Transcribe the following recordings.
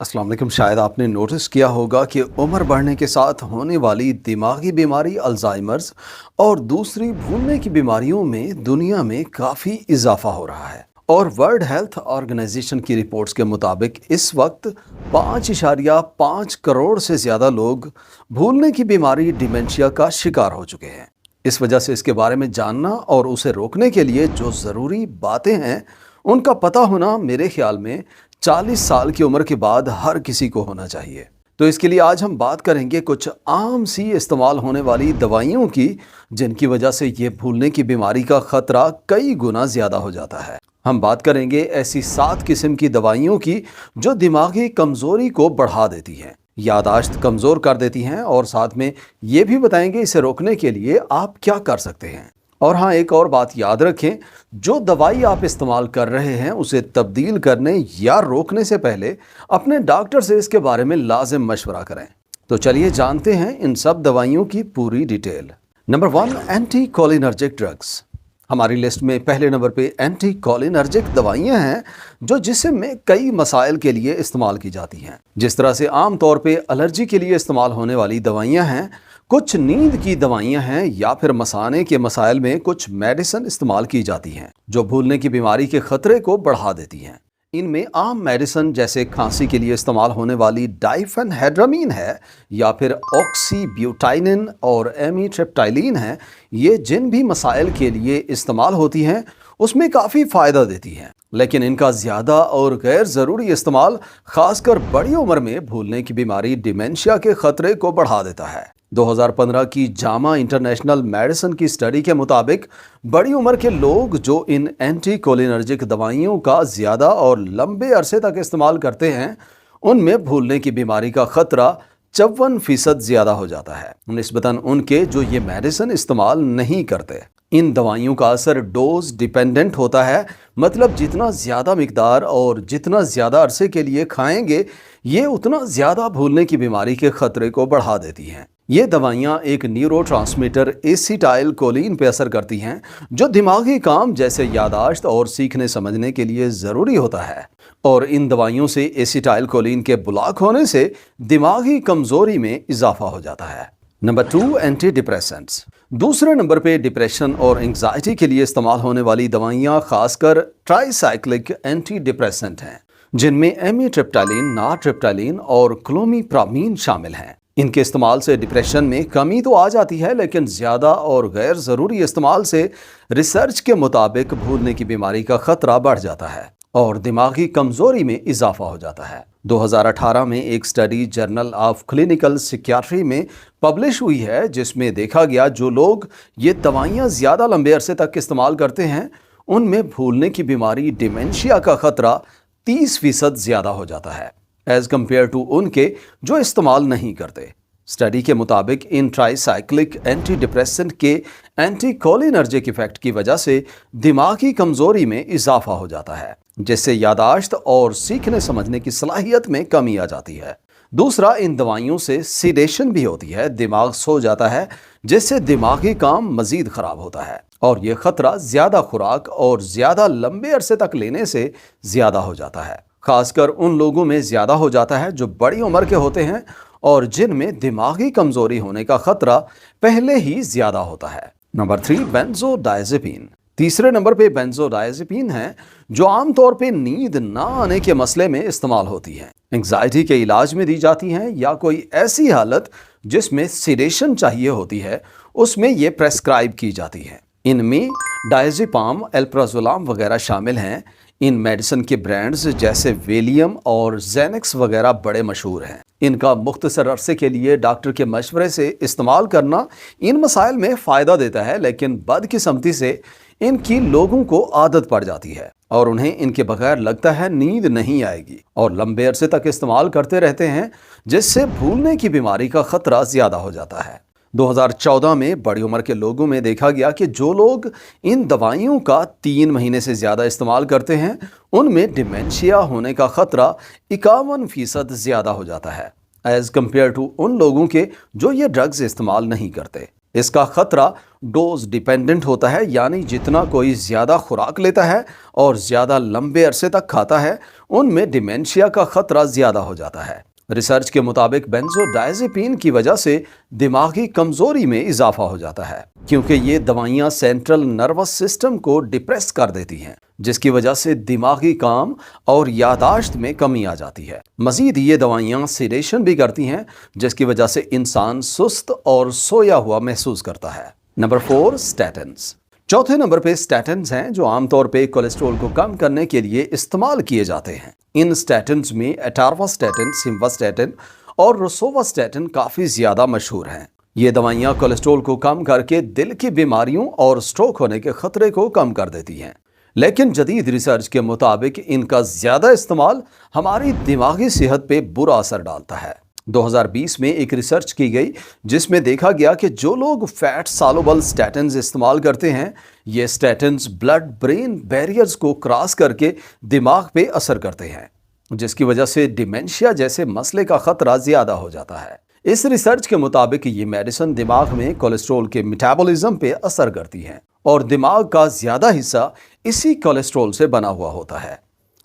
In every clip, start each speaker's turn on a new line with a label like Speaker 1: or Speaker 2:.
Speaker 1: अस्सलाम वालेकुम। शायद आपने नोटिस किया होगा कि उम्र बढ़ने के साथ होने वाली दिमागी बीमारी अल्जाइमर्स और दूसरी भूलने की बीमारियों में दुनिया में काफ़ी इजाफा हो रहा है। और वर्ल्ड हेल्थ ऑर्गेनाइजेशन की रिपोर्ट्स के मुताबिक इस वक्त 5.5 करोड़ से ज़्यादा लोग भूलने की बीमारी डिमेंशिया का शिकार हो चुके हैं। इस वजह से इसके बारे में जानना और उसे रोकने के लिए जो ज़रूरी बातें हैं उनका पता होना मेरे ख्याल में 40 साल की उम्र के बाद हर किसी को होना चाहिए। तो इसके लिए आज हम बात करेंगे कुछ आम सी इस्तेमाल होने वाली दवाइयों की, जिनकी वजह से ये भूलने की बीमारी का खतरा कई गुना ज़्यादा हो जाता है। हम बात करेंगे ऐसी 7 किस्म की दवाइयों की जो दिमागी कमज़ोरी को बढ़ा देती हैं, याददाश्त कमज़ोर कर देती हैं, और साथ में ये भी बताएंगे इसे रोकने के लिए आप क्या कर सकते हैं। और हाँ, एक और बात याद रखें, जो दवाई आप इस्तेमाल कर रहे हैं उसे तब्दील करने या रोकने से पहले अपने डॉक्टर से इसके बारे में लाजिम मशवरा करें। तो चलिए जानते हैं इन सब दवाइयों की पूरी detail. Number 1, anti cholinergic drugs. हमारी लिस्ट में पहले नंबर पे एंटी कोलिनर्जिक दवाइयाँ हैं जो जिस्म में कई मसाइल के लिए इस्तेमाल की जाती हैं। जिस तरह से आम तौर पे एलर्जी के लिए इस्तेमाल होने वाली दवाइयाँ हैं, कुछ नींद की दवाइयाँ हैं, या फिर मसाने के मसाइल में कुछ मेडिसिन इस्तेमाल की जाती हैं जो भूलने की बीमारी के खतरे को बढ़ा देती हैं। इनमें आम मेडिसिन जैसे खांसी के लिए इस्तेमाल होने वाली डाइफेनहेड्रामीन है, या फिर ऑक्सीब्यूटाइनिन और एमिट्रिप्टाइलिन है। ये जिन भी मसाइल के लिए इस्तेमाल होती हैं उसमें काफ़ी फ़ायदा देती हैं, लेकिन इनका ज़्यादा और गैर ज़रूरी इस्तेमाल खासकर बड़ी उम्र में भूलने की बीमारी डिमेंशिया के खतरे को बढ़ा देता है। 2015 की जामा इंटरनेशनल मेडिसिन की स्टडी के मुताबिक बड़ी उम्र के लोग जो इन एंटी कोलिनर्जिक दवाइयों का ज़्यादा और लंबे अरसे तक इस्तेमाल करते हैं उनमें भूलने की बीमारी का खतरा 54% ज़्यादा हो जाता है निस्बतन उनके जो ये मेडिसिन इस्तेमाल नहीं करते। इन दवाइयों का असर डोज डिपेंडेंट होता है, मतलब जितना ज़्यादा मिकदार और जितना ज़्यादा अरसे के लिए खाएंगे ये उतना ज़्यादा भूलने की बीमारी के खतरे को बढ़ा देती हैं। ये दवाइयाँ एक न्यूरोट्रांसमीटर एसिटाइल कोलिन पे असर करती हैं जो दिमागी काम जैसे याददाश्त और सीखने समझने के लिए ज़रूरी होता है, और इन दवाइयों से एसिटाइल कोलिन के ब्लॉक होने से दिमागी कमज़ोरी में इजाफा हो जाता है। Number 2, anti depressants. दूसरे नंबर पे डिप्रेशन और एंग्जाइटी के लिए इस्तेमाल होने वाली दवाइयाँ खासकर ट्राईसाइक्लिक एंटी डिप्रेसेंट हैं, जिनमें एमिट्रिप्टाइलिन, नारट्रिप्टाइलिन और क्लोमिप्रामीन शामिल हैं। इनके इस्तेमाल से डिप्रेशन में कमी तो आ जाती है, लेकिन ज़्यादा और गैर ज़रूरी इस्तेमाल से रिसर्च के मुताबिक भूलने की बीमारी का खतरा बढ़ जाता है और दिमागी कमज़ोरी में इजाफा हो जाता है। 2018 में एक study journal of clinical psychiatry में पब्लिश हुई है, जिसमें देखा गया जो लोग ये दवाइयाँ ज़्यादा लंबे अरसे तक इस्तेमाल करते हैं उनमें भूलने की बीमारी डिमेंशिया का खतरा 30% ज़्यादा हो जाता है एज़ कम्पेयर टू उनके जो इस्तेमाल नहीं करते। स्टडी के मुताबिक इन ट्राईसाइक्लिक एंटी डिप्रेसेंट के एंटी कोलिनर्जिक इफेक्ट की वजह से दिमागी कमज़ोरी में इजाफा हो जाता है, जिससे याददाश्त और सीखने समझने की सलाहियत में कमी आ जाती है। दूसरा, इन दवाइयों से सीडेशन भी होती है, दिमाग सो जाता है, जिससे दिमागी काम मजीद ख़राब होता है, और ये खतरा ज़्यादा खुराक और ज़्यादा लंबे अरसे तक लेने से ज़्यादा हो जाता है। खासकर उन लोगों में ज़्यादा हो जाता है जो बड़ी उम्र के होते हैं और जिनमें दिमागी कमज़ोरी होने का खतरा पहले ही ज़्यादा होता है। नंबर 3, बेंजोडायज़ेपिन। तीसरे नंबर पे बेंजोडायज़ेपिन है जो आमतौर पे नींद ना आने के मसले में इस्तेमाल होती है, एंग्जाइटी के इलाज में दी जाती हैं, या कोई ऐसी हालत जिसमें सिडेशन चाहिए होती है उसमें ये प्रेस्क्राइब की जाती है। इनमें डायज़ेपाम, एल्प्राज़ोलाम वगैरह शामिल हैं। इन मेडिसिन के ब्रांड्स जैसे वेलियम और जेनेक्स वगैरह बड़े मशहूर हैं। इनका मुख्तसर अरसे के लिए डॉक्टर के मशवरे से इस्तेमाल करना इन मसाइल में फ़ायदा देता है, लेकिन बदकिस्मती से इनकी लोगों को आदत पड़ जाती है और उन्हें इनके बगैर लगता है नींद नहीं आएगी, और लंबे अरसे तक इस्तेमाल करते रहते हैं, जिससे भूलने की बीमारी का खतरा ज़्यादा हो जाता है। 2014 में बड़ी उम्र के लोगों में देखा गया कि जो लोग इन दवाइयों का 3 महीने से ज़्यादा इस्तेमाल करते हैं उनमें डिमेंशिया होने का खतरा 51% ज़्यादा हो जाता है एज़ कम्पेयर टू उन लोगों के जो ये ड्रग्स इस्तेमाल नहीं करते। इसका खतरा डोज डिपेंडेंट होता है, यानी जितना कोई ज़्यादा खुराक लेता है और ज़्यादा लंबे अरसे तक खाता है, उनमें डिमेंशिया का खतरा ज़्यादा हो जाता है। रिसर्च के मुताबिक बेंजोडायज़ेपिन की वजह से दिमागी कमज़ोरी में इजाफा हो जाता है, क्योंकि ये दवाइयाँ सेंट्रल नर्वस सिस्टम को डिप्रेस कर देती हैं, जिसकी वजह से दिमागी काम और यादाश्त में कमी आ जाती है। मज़ीद ये दवाइयाँ सिडेशन भी करती हैं, जिसकी वजह से इंसान सुस्त और सोया हुआ महसूस करता है। Number 4, statins. चौथे नंबर पे स्टैटिन्स हैं, जो आमतौर पे कोलेस्ट्रॉल को कम करने के लिए इस्तेमाल किए जाते हैं। इन स्टैटिन्स में एटारवास्टैटिन, सिम्वास्टैटिन और रोसोवास्टैटिन काफ़ी ज़्यादा मशहूर हैं। ये दवाइयाँ कोलेस्ट्रॉल को कम करके दिल की बीमारियों और स्ट्रोक होने के खतरे को कम कर देती हैं। लेकिन जदीद रिसर्च के मुताबिक इनका ज़्यादा इस्तेमाल हमारी दिमागी सेहत पे बुरा असर डालता है। 2020 में एक रिसर्च की गई जिसमें देखा गया कि जो लोग फैट सॉल्युबल स्टैटिन्स इस्तेमाल करते हैं, ये स्टैटिन्स ब्लड ब्रेन बैरियर्स को क्रॉस करके दिमाग पे असर करते हैं, जिसकी वजह से डिमेंशिया जैसे मसले का खतरा ज़्यादा हो जाता है। इस रिसर्च के मुताबिक ये मेडिसिन दिमाग में कोलेस्ट्रॉल के मेटाबॉलिज्म पे असर करती हैं और दिमाग का ज़्यादा हिस्सा इसी कोलेस्ट्रॉल से बना हुआ होता है।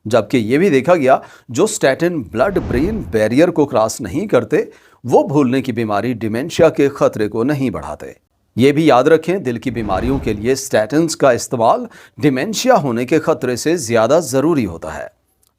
Speaker 1: जबकि ये भी देखा गया जो स्टैटिन ब्लड ब्रेन बैरियर को क्रॉस नहीं करते, वो भूलने की बीमारी डिमेंशिया के खतरे को नहीं बढ़ाते। ये भी याद रखें, दिल की बीमारियों के लिए स्टैटिन्स का इस्तेमाल डिमेंशिया होने के खतरे से ज़्यादा ज़रूरी होता है।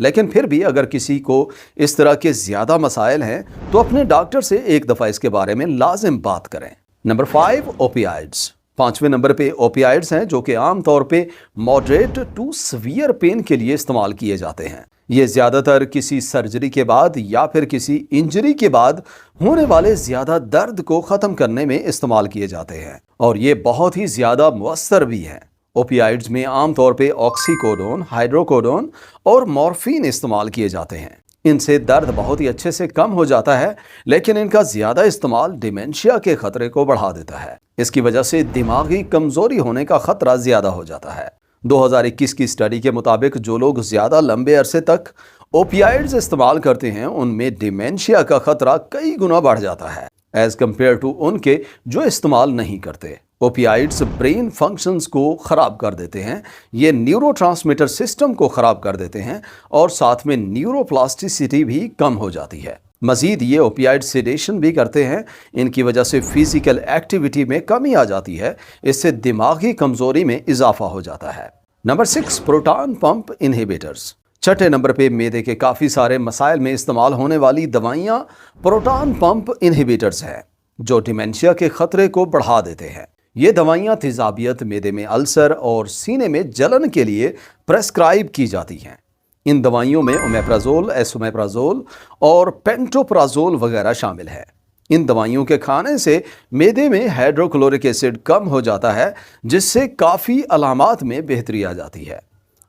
Speaker 1: लेकिन फिर भी अगर किसी को इस तरह के ज़्यादा मसाइल हैं तो अपने डॉक्टर से एक दफ़ा इसके बारे में लाजिम बात करें। Number 5, opioids. 5वें नंबर पे ओपियाइड्स हैं, जो कि आम तौर पे मॉडरेट टू सीवियर पेन के लिए इस्तेमाल किए जाते हैं। ये ज़्यादातर किसी सर्जरी के बाद या फिर किसी इंजरी के बाद होने वाले ज़्यादा दर्द को ख़त्म करने में इस्तेमाल किए जाते हैं और ये बहुत ही ज़्यादा मुअस्सर भी हैं। ओपियाइड्स में आम तौर पे ऑक्सीकोडोन, हाइड्रोकोडोन और मॉर्फिन इस्तेमाल किए जाते हैं। इनसे दर्द बहुत ही अच्छे से कम हो जाता है, लेकिन इनका ज़्यादा इस्तेमाल डिमेंशिया के खतरे को बढ़ा देता है। इसकी वजह से दिमागी कमज़ोरी होने का खतरा ज़्यादा हो जाता है। 2021 की स्टडी के मुताबिक जो लोग ज़्यादा लंबे अरसे तक ओपियाइड्स इस्तेमाल करते हैं, उनमें डिमेंशिया का खतरा कई गुना बढ़ जाता है एज़ कम्पेयर टू उनके जो इस्तेमाल नहीं करते। ओपियाइड्स ब्रेन फंक्शंस को ख़राब कर देते हैं, ये न्यूरोट्रांसमीटर सिस्टम को ख़राब कर देते हैं और साथ में न्यूरोप्लास्टिसिटी भी कम हो जाती है। मज़ीद ये ओपियाइड सिडेशन भी करते हैं। इनकी वजह से फिज़िकल एक्टिविटी में कमी आ जाती है, इससे दिमागी कमज़ोरी में इजाफा हो जाता है। Number 6, proton pump inhibitors. छठे नंबर पे मैदे के काफ़ी सारे मसाइल में इस्तेमाल होने वाली दवाइयाँ प्रोटॉन पंप इनहिबिटर्स हैं, जो डिमेंशिया के खतरे को बढ़ा देते हैं। ये दवाइयाँ तेज़ाबियत, मैदे में अल्सर और सीने में जलन के लिए प्रेस्क्राइब की जाती हैं। इन दवाइयों में ओमेप्राजोल, एसोमेप्राजोल और पेंटोप्राजोल वगैरह शामिल है। इन दवाइयों के खाने से मैदे में हाइड्रोक्लोरिक एसिड कम हो जाता है, जिससे काफ़ी अलामात में बेहतरी आ जाती है।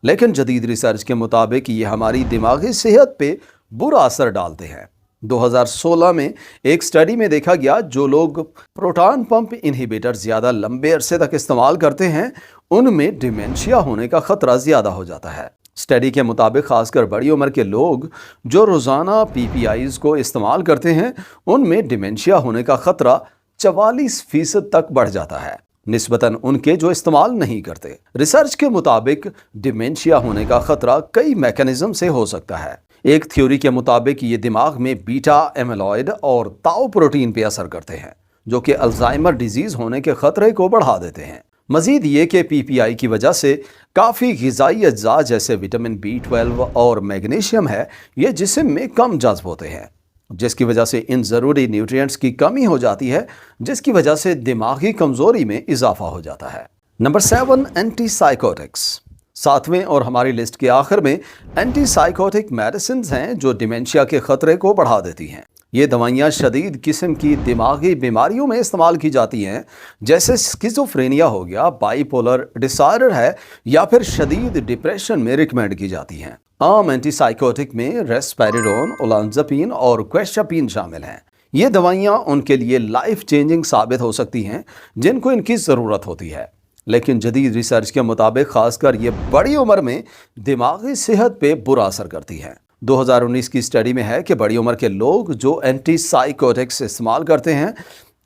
Speaker 1: लेकिन जदीद रिसर्च के मुताबिक ये हमारी दिमागी सेहत पे बुरा असर डालते हैं। 2016 में एक स्टडी में देखा गया जो लोग प्रोटॉन पंप इनहिबिटर ज़्यादा लंबे अरसे तक इस्तेमाल करते हैं, उनमें डिमेंशिया होने का खतरा ज़्यादा हो जाता है। स्टडी के मुताबिक खासकर बड़ी उम्र के लोग जो रोज़ाना पीपीआईज़ को इस्तेमाल करते हैं, उनमें डिमेंशिया होने का खतरा 44% तक बढ़ जाता है निस्बतन उनके जो इस्तेमाल नहीं करते। रिसर्च के मुताबिक डिमेंशिया होने का खतरा कई मैकेनिज्म से हो सकता है। एक थ्योरी के मुताबिक ये दिमाग में बीटा एमिलॉइड और ताउ प्रोटीन पे असर करते हैं, जो कि अल्जाइमर डिजीज़ होने के खतरे को बढ़ा देते हैं। मज़ीद ये कि पीपीआई की वजह से काफ़ी ग़िज़ाई अज्जा जैसे विटामिन B12 और मैग्नीशियम है, ये जिस्म में कम जज़्ब होते हैं, जिसकी वजह से इन ज़रूरी न्यूट्रिएंट्स की कमी हो जाती है, जिसकी वजह से दिमागी कमज़ोरी में इजाफा हो जाता है। Number 7, antipsychotics. 7वें और हमारी लिस्ट के आखिर में एंटीसाइकोटिक मेडिसिन हैं जो डिमेंशिया के खतरे को बढ़ा देती हैं। ये दवाइयाँ शदीद किस्म की दिमागी बीमारियों में इस्तेमाल की जाती हैं, जैसे स्किज़ोफ्रेनिया हो गया, बाइपोलर डिसऑर्डर है या फिर शदीद डिप्रेशन में रिकमेंड की जाती हैं। आम एंटीसाइकोटिक में रेस्पेरिडोन, ओलांज़ापिन और क्वेशापिन शामिल हैं। ये दवाइयाँ उनके लिए लाइफ चेंजिंग साबित हो सकती हैं जिनको इनकी ज़रूरत होती है। लेकिन जदीद रिसर्च के मुताबिक खासकर ये बड़ी उम्र में दिमागी सेहत पे बुरा असर करती हैं। 2019 की स्टडी में है कि बड़ी उम्र के लोग जो एंटीसाइकोटिक्स इस्तेमाल करते हैं,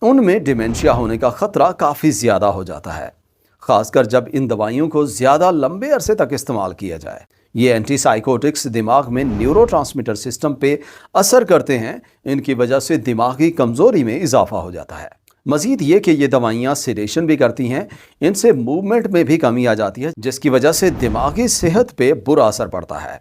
Speaker 1: ان میں ڈیمینشیا ہونے کا خطرہ کافی زیادہ ہو جاتا ہے، خاص کر جب ان دوائیوں کو زیادہ لمبے عرصے تک استعمال کیا جائے۔ یہ اینٹی سائیکوٹکس دماغ میں نیورو ٹرانسمیٹر سسٹم پہ اثر کرتے ہیں، ان کی وجہ سے دماغی کمزوری میں اضافہ ہو جاتا ہے۔ مزید یہ کہ یہ دوائیاں سیڈیشن بھی کرتی ہیں، ان سے موومنٹ میں بھی کمی آ جاتی ہے، جس کی وجہ سے دماغی صحت پہ برا اثر پڑتا ہے۔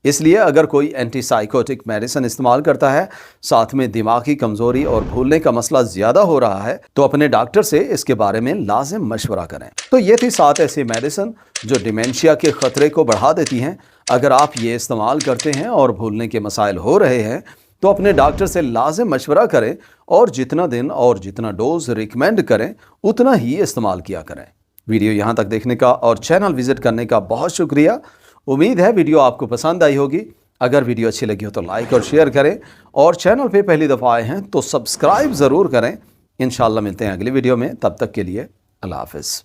Speaker 1: اس لیے اگر کوئی اینٹی سائیکوٹک میڈیسن استعمال کرتا ہے، ساتھ میں دماغی کمزوری اور بھولنے کا مسئلہ زیادہ ہو رہا ہے، تو اپنے ڈاکٹر سے اس کے بارے میں لازم مشورہ کریں۔ تو یہ تھی 7 ایسی میڈیسن جو ڈیمینشیا کے خطرے کو بڑھا دیتی ہیں۔ اگر آپ یہ استعمال کرتے ہیں اور بھولنے کے مسائل ہو رہے ہیں تو اپنے ڈاکٹر سے لازم مشورہ کریں، اور جتنا دن اور جتنا ڈوز ریکمینڈ کریں اتنا ہی استعمال کیا کریں۔ ویڈیو یہاں تک دیکھنے کا اور چینل وزٹ کرنے کا بہت شکریہ۔ امید ہے ویڈیو آپ کو پسند آئی ہوگی۔ اگر ویڈیو اچھی لگی ہو تو لائک اور شیئر کریں، اور چینل پہ پہلی دفعہ آئے ہیں تو سبسکرائب ضرور کریں۔ انشاءاللہ ملتے ہیں اگلی ویڈیو میں، تب تک کے لیے اللہ حافظ۔